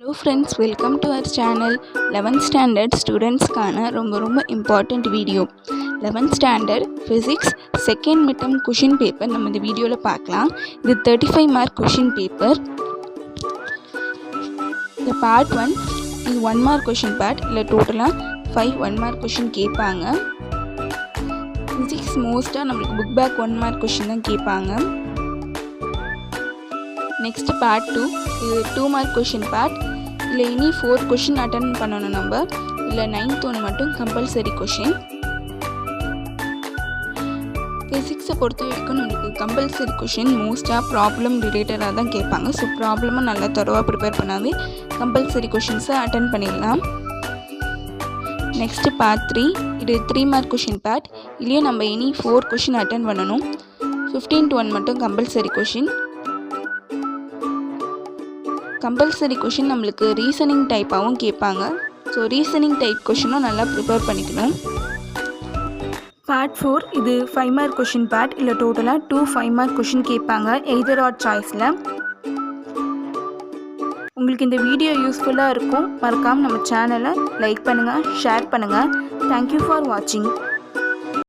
Hello friends, welcome to our channel. 11th standard students கான ரொம்ப important video. 11th standard physics second midterm question paper நம்ம இந்த வீடியோல பார்க்கலாம். இது 35 mark question paper. இந்த part 1 இது 1 mark question part. இல்ல டோட்டலா 5 1 mark question கேட்பாங்க. physics மோஸ்டா நமக்கு book back 1 mark question தான் கேட்பாங்க. next part 2 இது 2 mark question part. இல்லை இனி 4 கொஷின் அட்டன் பண்ணணும் நம்ம. இல்லை 9th ஒன்று மட்டும் கம்பல்சரி கொஷின். ஃபிசிக்ஸை பொறுத்த வரைக்கும் நம்மளுக்கு கம்பல்சரி கொஷின் மோஸ்ட்டாக ப்ராப்ளம் ரிலேட்டடாக தான் கேட்பாங்க. ஸோ ப்ராப்ளமும் நல்லா தரோவாக ப்ரிப்பேர் பண்ணாவே கம்பல்சரி கொஷின்ஸை அட்டன் பண்ணிடலாம். நெக்ஸ்ட்டு பார்ட் 3 இது 3 மார்க் கொஷின் பார்ட். இல்லையே நம்ம இனி 4 கொஷின் அட்டன் பண்ணணும். 15 to 1 மட்டும் கம்பல்சரி கொஷின். கம்பல்சரி கொஷின் நம்மளுக்கு ரீசனிங் டைப்பாகவும் கேட்பாங்க. ஸோ ரீசனிங் டைப் கொஷினும் நல்லா ப்ரிப்பேர் பண்ணிக்கணும். பார்ட் 4 இது 5 மார்க் கொஷின் பார்ட். இல்லை டோட்டலாக 2 5 மார்க் கொஷின் கேட்பாங்க எய்தர் ஆர் சாய்ஸில். உங்களுக்கு இந்த வீடியோ யூஸ்ஃபுல்லாக இருக்கும். மறக்காமல் நம்ம சேனலை லைக் பண்ணுங்கள், ஷேர் பண்ணுங்கள். தேங்க்யூ ஃபார் வாட்சிங்.